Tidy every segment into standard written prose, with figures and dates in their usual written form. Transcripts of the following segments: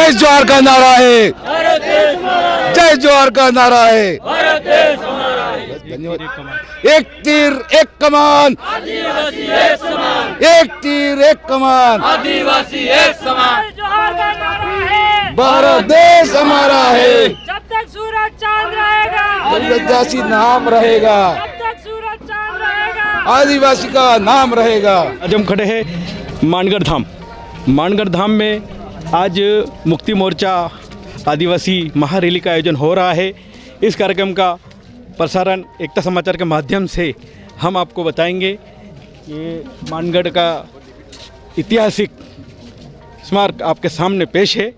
जय जोहार का नारा है, जय जोहार का नारा है। धन्यवाद। एक तीर एक कमान, आदिवासी एक समान, एक तीर एक कमान, आदिवासी एक समान। जोहार का नारा है, भारत देश हमारा है, जब तक सूरज चांद रहेगा, आदिवासी नाम रहेगा, जब तक सूरज चांद रहेगा, आदिवासी का नाम रहेगा। आज हम खड़े हैं मानगढ़ धाम। मानगढ़ धाम में आज मुक्ति मोर्चा आदिवासी महारैली का आयोजन हो रहा है। इस कार्यक्रम का प्रसारण एकता समाचार के माध्यम से हम आपको बताएंगे। ये मानगढ़ का ऐतिहासिक स्मारक आपके सामने पेश है।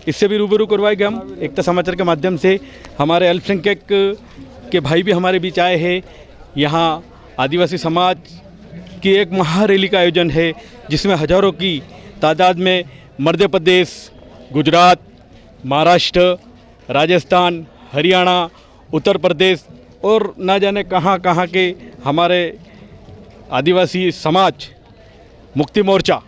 इससे भी रूबरू करवाएंगे हम एकता समाचार के माध्यम से। हमारे अल्पसंख्यक के भाई भी हमारे बीच आए हैं। यहाँ आदिवासी समाज की एक महारैली का आयोजन है, जिसमें हजारों की तादाद में मध्य प्रदेश, गुजरात, महाराष्ट्र, राजस्थान, हरियाणा, उत्तर प्रदेश और ना जाने कहाँ कहाँ के हमारे आदिवासी समाज मुक्ति मोर्चा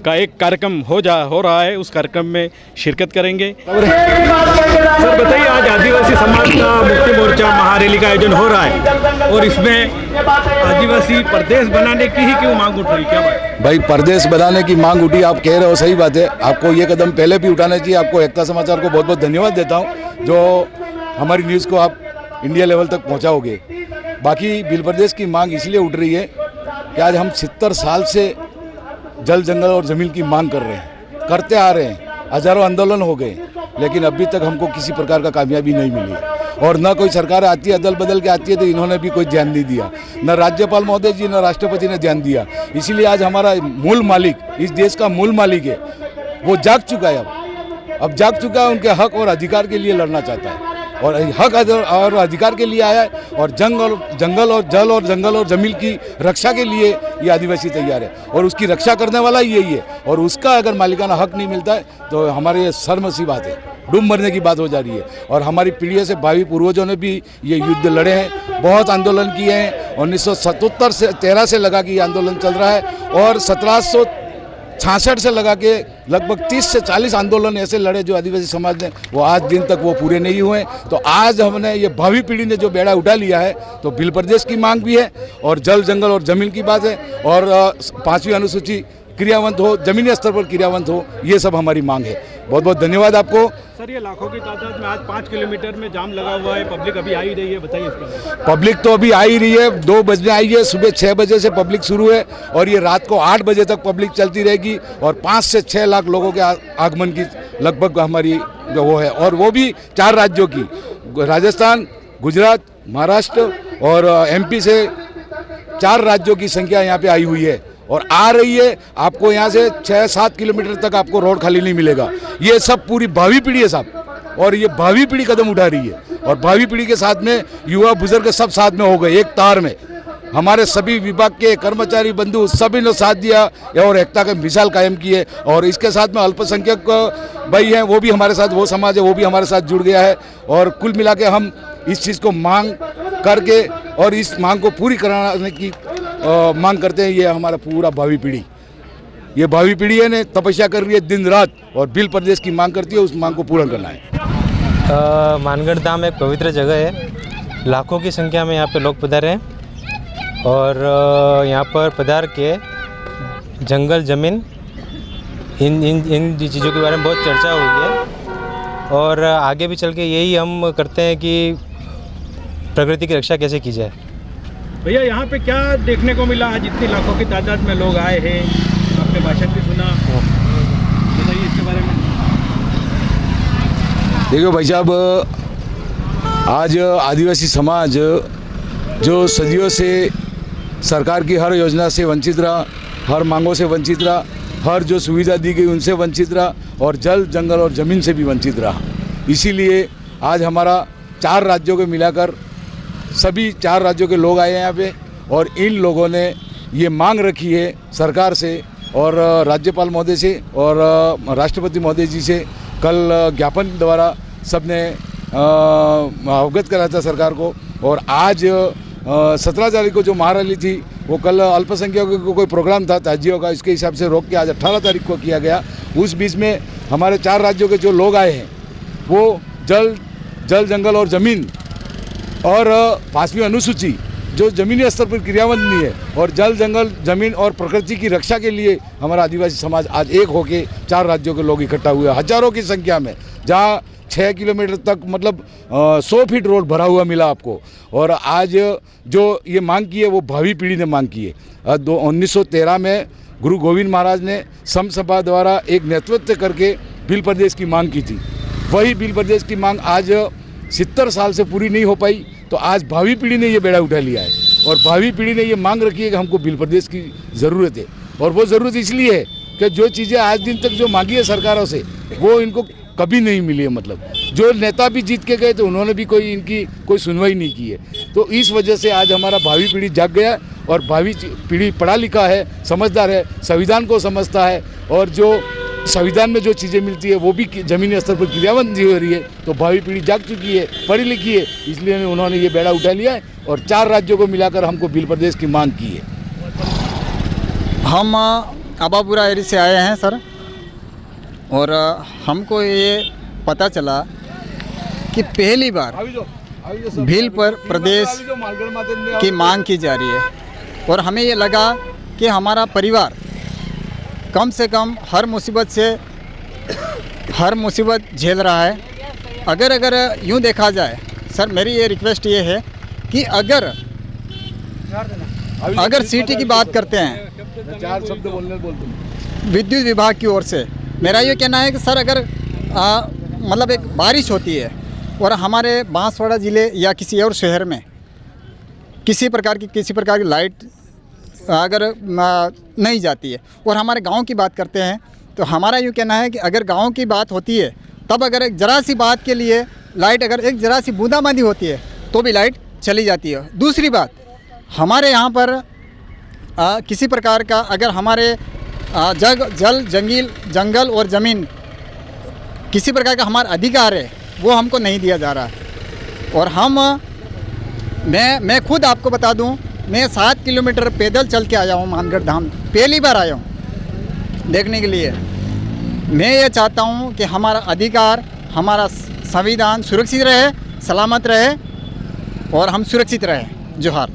का एक कार्यक्रम हो रहा है। उस कार्यक्रम में शिरकत करेंगे। सर बताइए, आज आदिवासी समाज का मुक्ति मोर्चा महारैली का आयोजन हो रहा है और इसमें आदिवासी प्रदेश बनाने की ही क्यों मांग उठ रही, क्या बात? भाई, प्रदेश बनाने की मांग उठी, आप कह रहे हो, सही बात है। आपको ये कदम पहले भी उठाना चाहिए। आपको एकता समाचार को बहुत बहुत धन्यवाद देता हूँ जो हमारी न्यूज़ को आप इंडिया लेवल तक पहुँचाओगे। बाकी बिल प्रदेश की मांग इसलिए उठ रही है कि आज हम 70 साल से जल, जंगल और ज़मीन की मांग कर रहे हैं, करते आ रहे हैं। हजारों आंदोलन हो गए, लेकिन अभी तक हमको किसी प्रकार का कामयाबी नहीं मिली और न कोई सरकार आती है, अदल बदल के आती है, तो इन्होंने भी कोई ध्यान नहीं दिया। न राज्यपाल महोदय जी, न राष्ट्रपति ने ध्यान दिया। इसीलिए आज हमारा मूल मालिक, इस देश का मूल मालिक है, वो जाग चुका है। अब जाग चुका है, उनके हक और अधिकार के लिए लड़ना चाहता है और हक और अधिकार के लिए आया है। और जंगल और जंगल और जमीन की रक्षा के लिए ये आदिवासी तैयार है और उसकी रक्षा करने वाला यही है। और उसका अगर मालिकाना हक नहीं मिलता है तो हमारे ये शर्म सी बात है, डूब मरने की बात हो जा रही है। और हमारी पीढ़ियों से भावी पूर्वजों ने भी ये युद्ध लड़े हैं, बहुत आंदोलन किए हैं। 1977 से 13 से लगा के ये आंदोलन चल रहा है और 1766 से लगा के लगभग 30 से 40 आंदोलन ऐसे लड़े जो आदिवासी समाज ने, वो आज दिन तक वो पूरे नहीं हुए। तो आज हमने ये भावी पीढ़ी ने जो बेड़ा उठा लिया है, तो बिल प्रदेश की मांग भी है और जल, जंगल और जमीन की बात है और 5वीं अनुसूची क्रियावंत हो, जमीनी स्तर पर क्रियावंत हो, ये सब हमारी मांग है। बहुत बहुत धन्यवाद आपको। सर, ये लाखों की तादाद में आज 5 किलोमीटर में जाम लगा हुआ है, पब्लिक अभी आई रही है, बताइए इसका। पब्लिक तो अभी आ ही रही है, 2 बजने आई है। सुबह 6 बजे से पब्लिक शुरू है और ये रात को 8 बजे तक पब्लिक चलती रहेगी और 5 से 6 लाख लोगों के आगमन की लगभग हमारी जो वो है, और वो भी 4 राज्यों की, राजस्थान, गुजरात, महाराष्ट्र और MP से 4 राज्यों की संख्या यहाँ पे आई हुई है और आ रही है। आपको यहाँ से 6-7 किलोमीटर तक आपको रोड खाली नहीं मिलेगा। ये सब पूरी भावी पीढ़ी है साहब, और ये भावी पीढ़ी कदम उठा रही है और भावी पीढ़ी के साथ में युवा बुजुर्ग सब साथ में हो गए, एक तार में। हमारे सभी विभाग के कर्मचारी बंधु सभी ने साथ दिया और एकता का मिसाल कायम की है। और इसके साथ में अल्पसंख्यक भाई हैं, वो भी हमारे साथ, वो समाज है वो भी हमारे साथ जुड़ गया है। और कुल मिला के हम इस चीज़ को मांग करके और इस मांग को पूरी कराने की मांग करते हैं। ये हमारा पूरा भावी पीढ़ी, ये भावी पीढ़ी है ने तपस्या कर रही है दिन रात और बिल प्रदेश की मांग करती है, उस मांग को पूर्ण करना है। मानगढ़ धाम एक पवित्र जगह है, लाखों की संख्या में यहाँ पे लोग पधारे हैं और यहाँ पर पधार के जंगल, ज़मीन, इन चीज़ों के बारे में बहुत चर्चा हुई है और आगे भी चल के यही हम करते हैं कि प्रकृति की रक्षा कैसे की जाए। भैया, यहाँ पे क्या देखने को मिला? आज इतनी लाखों की तादाद में लोग आए हैं, आपने भाषण भी सुना, बताइए इसके बारे में। देखो भाई साहब, आज आदिवासी समाज जो सदियों से सरकार की हर योजना से वंचित रहा, हर मांगों से वंचित रहा, हर जो सुविधा दी गई उनसे वंचित रहा और जल, जंगल और ज़मीन से भी वंचित रहा। इसीलिए आज हमारा 4 राज्यों को मिलाकर सभी 4 राज्यों के लोग आए हैं यहाँ पे और इन लोगों ने ये मांग रखी है सरकार से और राज्यपाल महोदय से और राष्ट्रपति महोदय जी से। कल ज्ञापन द्वारा सबने अवगत करा था सरकार को और आज 17 तारीख को जो महारैली थी वो कल अल्पसंख्यकों को कोई प्रोग्राम था ताजियों का, इसके हिसाब से रोक के आज 18 तारीख को किया गया। उस बीच में हमारे 4 राज्यों के जो लोग आए हैं वो जल जंगल और ज़मीन और 5वीं अनुसूची जो ज़मीनी स्तर पर क्रियान्वित नहीं है, और जल जंगल ज़मीन और प्रकृति की रक्षा के लिए हमारा आदिवासी समाज आज एक होके 4 राज्यों के लोग इकट्ठा हुए, हजारों की संख्या में, जहाँ 6 किलोमीटर तक मतलब 100 फीट रोड भरा हुआ मिला आपको। और आज जो ये मांग की है वो भावी पीढ़ी ने मांग की है। 1913 में गुरु गोविंद महाराज ने सम सभा द्वारा एक नेतृत्व करके भील प्रदेश की मांग की थी। वही भील प्रदेश की मांग आज 70 साल से पूरी नहीं हो पाई, तो आज भावी पीढ़ी ने ये बेड़ा उठा लिया है और भावी पीढ़ी ने ये मांग रखी है कि हमको भील प्रदेश की ज़रूरत है। और वो ज़रूरत इसलिए है कि जो चीज़ें आज दिन तक जो मांगी है सरकारों से वो इनको कभी नहीं मिली है। मतलब जो नेता भी जीत के गए तो उन्होंने भी इनकी कोई सुनवाई नहीं की है। तो इस वजह से आज हमारा भावी पीढ़ी जाग गया है और भावी पीढ़ी पढ़ा लिखा है, समझदार है, संविधान को समझता है, और जो संविधान में जो चीज़ें मिलती है वो भी ज़मीनी स्तर पर क्रियान्वित हो रही है। तो भावी पीढ़ी जाग चुकी है, पढ़ी लिखी है, इसलिए उन्होंने ये बेड़ा उठा लिया है और 4 राज्यों को मिलाकर हमको भील प्रदेश की मांग की है। हम आबापुरा एरिया से आए हैं सर, और हमको ये पता चला कि पहली बार भील प्रदेश की मांग की जा रही है, और हमें ये लगा कि हमारा परिवार कम से कम हर मुसीबत झेल रहा है। अगर यूँ देखा जाए सर, मेरी ये रिक्वेस्ट ये है कि अगर सिटी की बात करते हैं 4 शब्द बोलते विद्युत विभाग की ओर से, मेरा ये कहना है कि सर अगर मतलब एक बारिश होती है और हमारे बांसवाड़ा ज़िले या किसी और शहर में किसी प्रकार की लाइट अगर नहीं जाती है, और हमारे गांव की बात करते हैं, तो हमारा यूँ कहना है कि अगर गांव की बात होती है तब अगर एक ज़रा सी बात के लिए लाइट, अगर एक ज़रा सी बूंदाबांदी होती है तो भी लाइट चली जाती है। दूसरी बात, हमारे यहाँ पर किसी प्रकार का अगर हमारे जंगल और ज़मीन किसी प्रकार का हमारा अधिकार है वो हमको नहीं दिया जा रहा है। और मैं खुद आपको बता दूं, मैं 7 किलोमीटर पैदल चल के आया हूँ मानगढ़ धाम, पहली बार आया हूँ देखने के लिए। मैं ये चाहता हूँ कि हमारा अधिकार, हमारा संविधान सुरक्षित रहे, सलामत रहे और हम सुरक्षित रहे। जोहार।